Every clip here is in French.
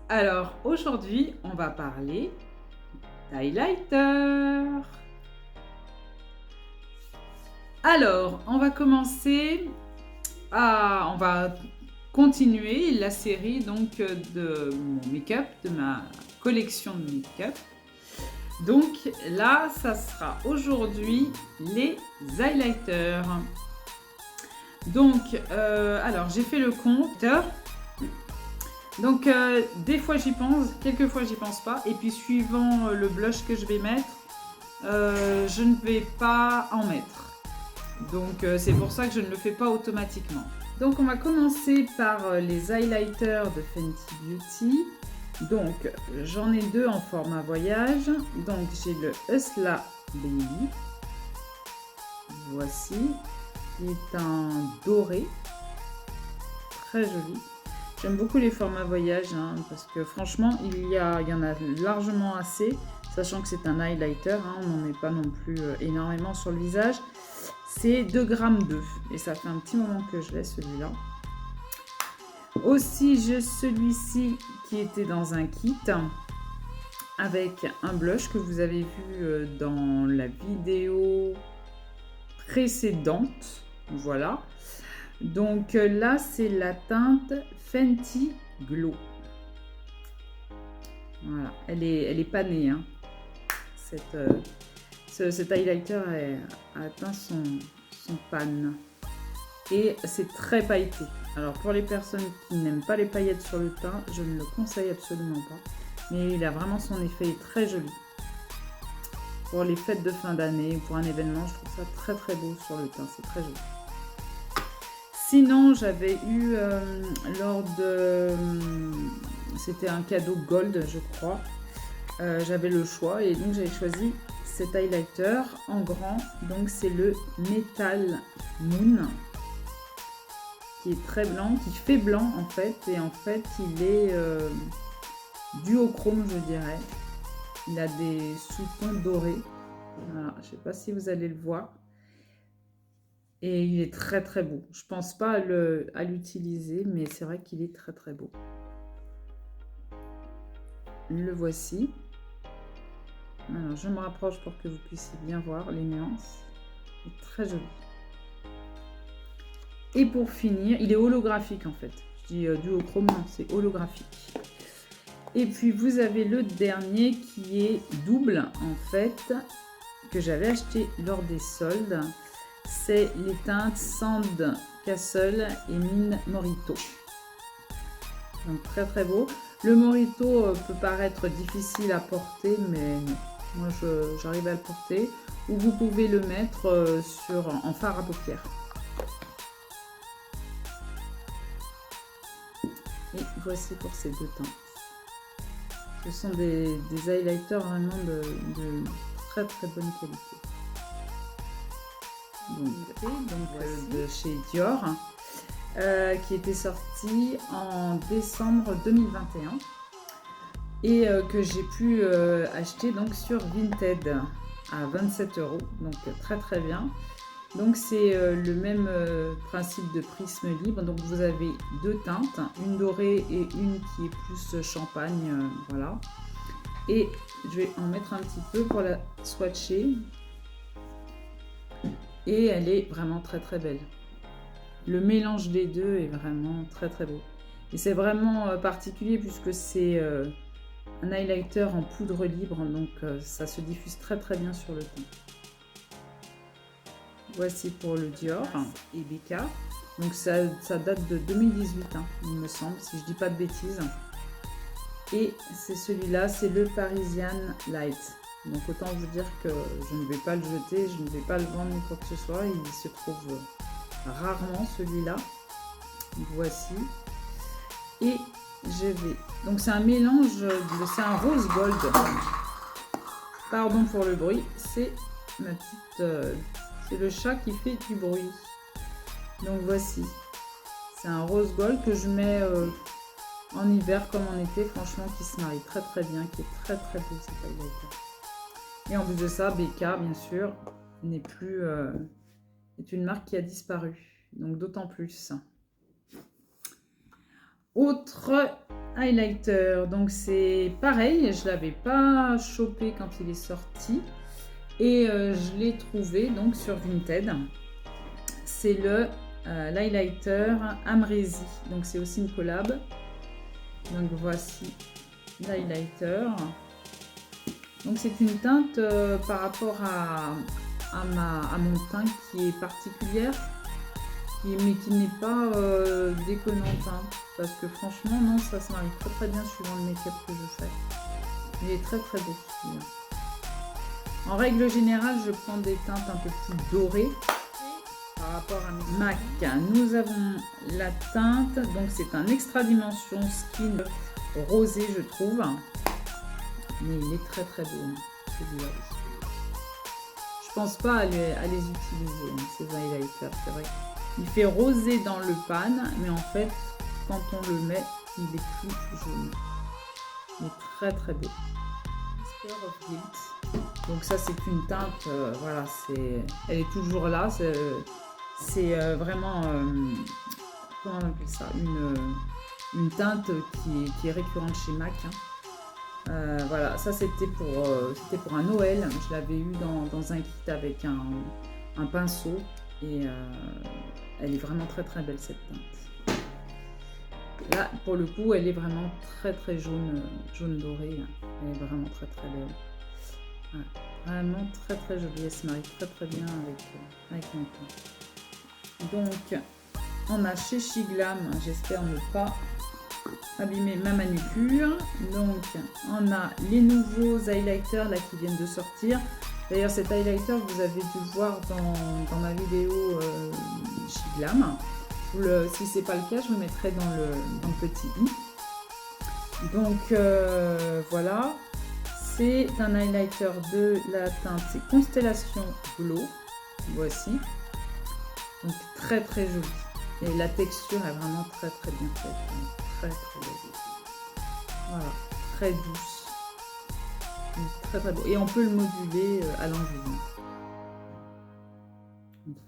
Alors aujourd'hui, on va parler d'highlighter. Alors, on va commencer on va continuer la série donc de mon make-up, de ma collection de make-up. Donc là, ça sera aujourd'hui les highlighters. Donc, alors j'ai fait le compte. Donc des fois j'y pense, quelques fois j'y pense pas. Et puis suivant le blush que je vais mettre, je ne vais pas en mettre. Donc c'est pour ça que je ne le fais pas automatiquement. Donc on va commencer par les highlighters de Fenty Beauty. Donc j'en ai deux en format voyage. Donc j'ai le Hustla Baby. Voici. Il est un doré. Très joli. J'aime beaucoup les formats voyage parce que franchement il y en a largement assez. Sachant que c'est un highlighter, on n'en met pas non plus énormément sur le visage. C'est 2,2 g et ça fait un petit moment que je l'ai celui-là. Aussi j'ai celui-ci qui était dans un kit avec un blush que vous avez vu dans la vidéo précédente. Voilà. Donc là c'est la teinte Fenty Glow. Voilà, elle est panée. Cet highlighter a atteint son pan. Et c'est très pailleté. Alors pour les personnes qui n'aiment pas les paillettes sur le teint, je ne le conseille absolument pas. Mais il a vraiment son effet très joli. Pour les fêtes de fin d'année ou pour un événement, je trouve ça très très beau sur le teint. C'est très joli. Sinon, j'avais eu lors de... C'était un cadeau gold, je crois. J'avais le choix et donc j'avais choisi cet highlighter en grand. Donc c'est le Metal Moon qui est très blanc, qui fait blanc en fait. Et en fait, il est duochrome, je dirais. Il a des sous-tons dorés. Voilà, je ne sais pas si vous allez le voir. Et il est très très beau. Je pense pas à l'utiliser, mais c'est vrai qu'il est très très beau. Le voici. Alors je me rapproche pour que vous puissiez bien voir les nuances. Il est très joli. Et pour finir, il est holographique en fait. Je dis duochrome, non, c'est holographique. Et puis vous avez le dernier qui est double en fait, que j'avais acheté lors des soldes. C'est les teintes Sand Castle et Mine Morito. Donc très très beau. Le Morito peut paraître difficile à porter, mais non. Moi j'arrive à le porter. Ou vous pouvez le mettre en fard à paupières. Et voici pour ces deux teintes. Ce sont des highlighters vraiment de très très bonne qualité. Donc de chez Dior, qui était sorti en décembre 2021 et que j'ai pu acheter donc sur Vinted à 27 €, donc très très bien. Donc c'est le même principe de prisme libre. Donc vous avez deux teintes, une dorée et une qui est plus champagne, voilà. Et je vais en mettre un petit peu pour la swatcher. Et elle est vraiment très très belle. Le mélange des deux est vraiment très très beau. Et c'est vraiment particulier puisque c'est un highlighter en poudre libre, donc ça se diffuse très très bien sur le teint. Voici pour le Dior et BK. Donc ça date de 2018, il me semble, si je dis pas de bêtises. Et c'est celui-là, c'est le Parisian Light. Donc autant vous dire que je ne vais pas le jeter, je ne vais pas le vendre ni quoi que ce soit. Il se trouve rarement celui-là. Voici. Et je vais... Donc c'est un mélange, c'est un rose gold. Pardon pour le bruit, c'est ma petite... c'est le chat qui fait du bruit. Donc voici. C'est un rose gold que je mets en hiver comme en été, franchement qui se marie très très bien, qui est très très beau cet highlighter. Et en plus de ça, BK, bien sûr, n'est plus... est une marque qui a disparu. Donc d'autant plus. Autre highlighter, donc c'est pareil, je l'avais pas chopé quand il est sorti et je l'ai trouvé donc sur Vinted. C'est le l'highlighter Amrezi, donc c'est aussi une collab. Donc voici l'highlighter. Donc c'est une teinte par rapport à mon teint qui est particulière, mais qui n'est pas déconnante, hein, parce que franchement non, ça se marie très très bien suivant le make-up que je fais. Il est très très beau celui-là. En règle générale, je prends des teintes un peu plus dorées par rapport à mes MAC. Nous avons la teinte, donc c'est un extra dimension skin rosé, je trouve, mais il est très très beau celui-là aussi. Je pense pas à les utiliser, ces highlighters, c'est vrai. Il fait rosé dans le pan, mais en fait, quand on le met, il est plus jaune. Il est très très beau. Whisper of Guilt. Donc ça, c'est une teinte, voilà, elle est toujours là. C'est vraiment, comment on appelle ça, une teinte qui est récurrente chez MAC. Hein. Voilà, ça c'était pour un Noël. Je l'avais eu dans un kit avec un pinceau et elle est vraiment très très belle cette teinte. Là, pour le coup, elle est vraiment très très jaune doré. Elle est vraiment très très belle. Ouais, vraiment très très jolie. Elle se marie très très bien avec mon teint. Donc, on a chez Shiglam, j'espère ne pas abîmer ma manucure. Donc, on a les nouveaux highlighters là qui viennent de sortir. D'ailleurs, cet highlighter, vous avez dû le voir dans ma vidéo Shiglam. Si ce n'est pas le cas, je vous mettrai dans le petit i. Donc, voilà. C'est un highlighter de la teinte, c'est Constellation Glow. Voici. Donc, très très joli. Et la texture est vraiment très très bien faite. Très très belle. Voilà. Très douce. Très très beau. Et on peut le moduler à l'envie.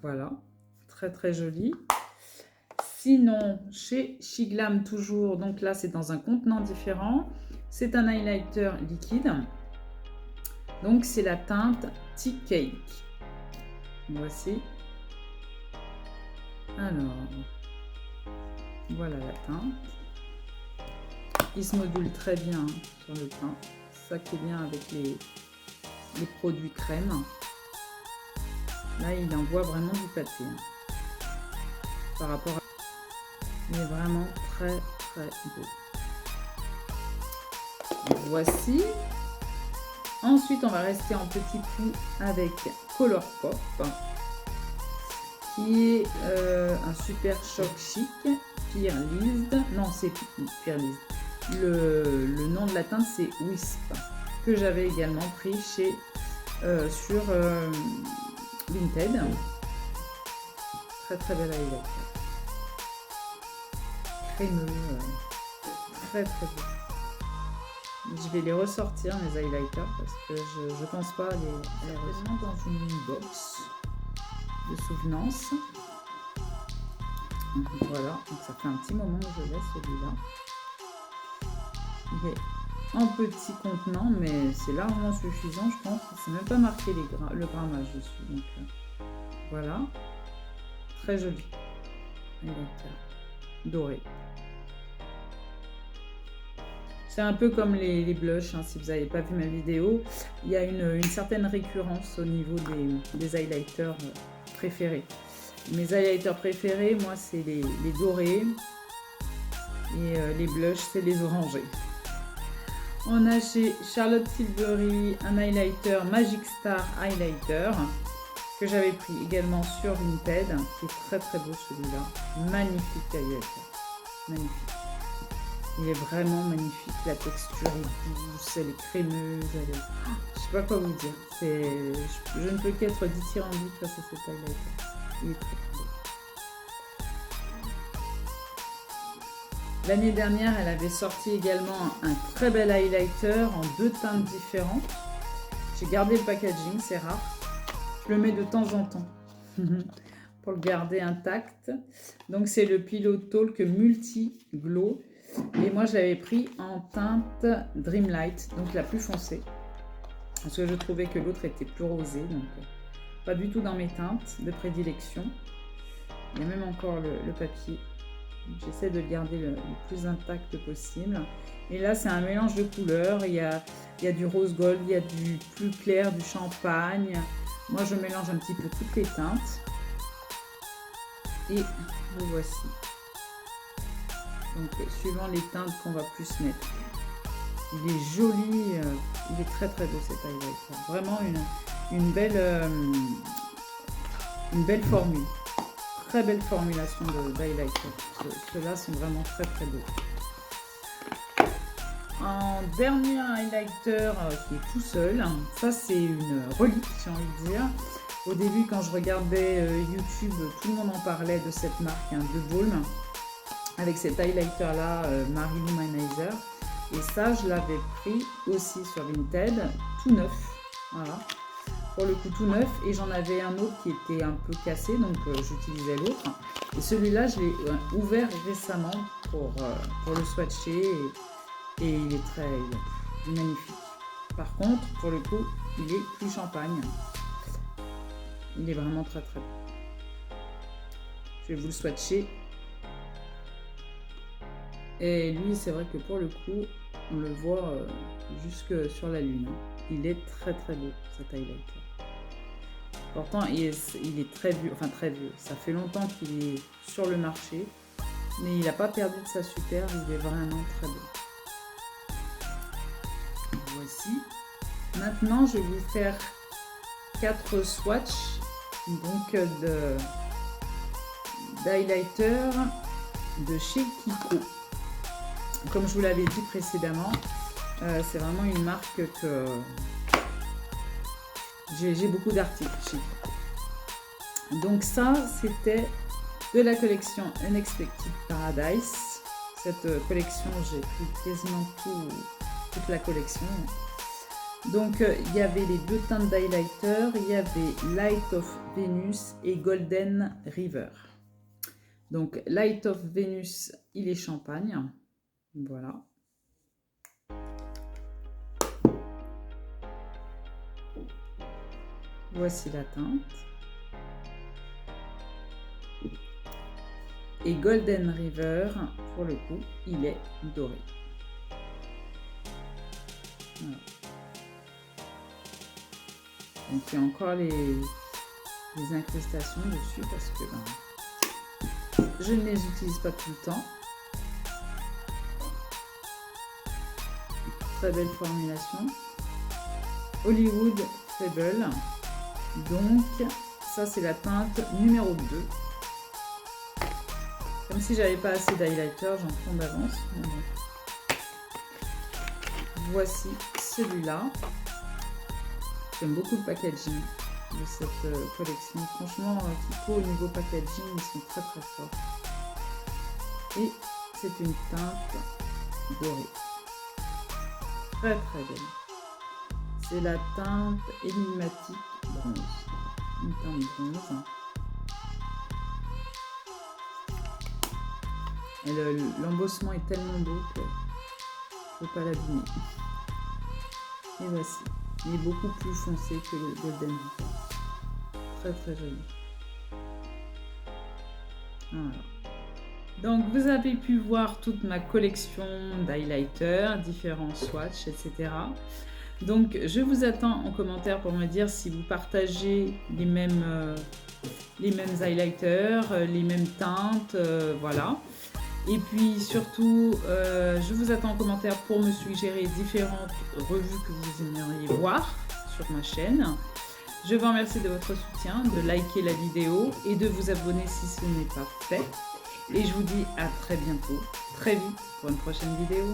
Voilà. Très très joli. Sinon, chez Shiglam toujours, donc là c'est dans un contenant différent. C'est un highlighter liquide. Donc c'est la teinte Tea Cake. Voici. Alors, voilà la teinte. Il se module très bien sur le teint. C'est ça qui est bien avec les produits crème. Là, il envoie vraiment du pâté. Par rapport à... Il est vraiment très très beau. Voici. Ensuite, on va rester en petit coup avec Colourpop, qui est un super choc chic, Pearlized. Non, c'est Pearlized. Le nom de la teinte, c'est Wisp, que j'avais également pris sur Vinted. Très très belle highlighter. Crémeux, très très beau. Je vais les ressortir, mes highlighters, parce que je pense pas les ressortir dans une box de souvenance. Voilà, donc ça fait un petit moment que je laisse celui-là. Il est en petit contenant, mais c'est largement suffisant, je pense. C'est même pas marqué le grammage dessus. Donc voilà, très joli highlighter doré. C'est un peu comme les blushs, hein, si vous n'avez pas vu ma vidéo. Il y a une certaine récurrence au niveau des highlighters préférés. Mes highlighters préférés, moi, c'est les dorés. Et les blushs, c'est les orangés. On a chez Charlotte Tilbury un highlighter Magic Star Highlighter que j'avais pris également sur Vinted, qui est très très beau celui-là. Magnifique highlighter. Magnifique. Il est vraiment magnifique, la texture est douce, elle est crémeuse, elle est... Je sais pas quoi vous dire. Je ne peux qu'être dithyrambique face à cet highlighter. Il est très beau. L'année dernière, elle avait sorti également un très bel highlighter en 2 teintes différentes. J'ai gardé le packaging, c'est rare. Je le mets de temps en temps pour le garder intact. Donc c'est le Pillow Talk Multi Glow. Et moi, je l'avais pris en teinte Dreamlight, donc la plus foncée. Parce que je trouvais que l'autre était plus rosé, donc pas du tout dans mes teintes de prédilection. Il y a même encore le papier. J'essaie de le garder le plus intact possible. Et là, c'est un mélange de couleurs. Il y a du rose gold, il y a du plus clair, du champagne. Moi, je mélange un petit peu toutes les teintes. Et le voici. Donc, suivant les teintes qu'on va plus mettre. Il est joli. Il est très très beau cet highlighter. Vraiment une belle formule. Très belle formulation d'highlighter. Ceux-là sont vraiment très très beaux. En dernier highlighter qui est tout seul, ça c'est une relique, j'ai envie de dire. Au début, quand je regardais YouTube, tout le monde en parlait de cette marque, de Balm, avec cet highlighter-là, Marie Luminizer. Et ça, je l'avais pris aussi sur Vinted, tout neuf. Voilà. Pour le coup, tout neuf. Et j'en avais un autre qui était un peu cassé, donc j'utilisais l'autre. Et celui-là, je l'ai ouvert récemment pour le swatcher. Et il est magnifique. Par contre, pour le coup, il est plus champagne. Il est vraiment très très beau. Je vais vous le swatcher. Et lui, c'est vrai que pour le coup, on le voit jusque sur la lune. Il est très très beau, cet highlighter. Pourtant, il est très vieux, enfin très vieux. Ça fait longtemps qu'il est sur le marché, mais il n'a pas perdu de sa superbe. Il est vraiment très beau. Voici. Maintenant, je vais vous faire 4 swatchs donc d'highlighter de chez Kiko. Comme je vous l'avais dit précédemment, c'est vraiment une marque que j'ai beaucoup d'articles chez Kiko. Donc ça, c'était de la collection Unexpected Paradise. Cette collection, j'ai pris quasiment toute la collection. Donc il y avait les 2 teintes d'highlighter, il y avait Light of Venus et Golden River. Donc Light of Venus, il est champagne. Voilà. Voici la teinte. Et Golden River, pour le coup, il est doré. Voilà. Donc il y a encore les incrustations dessus parce que je ne les utilise pas tout le temps. Très belle formulation. Hollywood Fable. Donc ça c'est la teinte numéro 2. Comme si j'avais pas assez d'highlighter, j'en prends d'avance. Voici celui-là. J'aime beaucoup le packaging de cette collection. Franchement, Kiko au niveau packaging, ils sont très très forts. Et c'est une teinte dorée. Très très belle. C'est la teinte énigmatique bronze. Une teinte bronze. Et l'embossement est tellement beau que je ne peux pas l'abîmer. Et voici. Il est beaucoup plus foncé que le Golden River. Très très joli. Voilà. Donc vous avez pu voir toute ma collection d'highlighters, différents swatchs, etc. Donc je vous attends en commentaire pour me dire si vous partagez les mêmes highlighters, les mêmes teintes, voilà. Et puis surtout, je vous attends en commentaire pour me suggérer différentes revues que vous aimeriez voir sur ma chaîne. Je vous remercie de votre soutien, de liker la vidéo et de vous abonner si ce n'est pas fait. Et je vous dis à très bientôt, très vite pour une prochaine vidéo.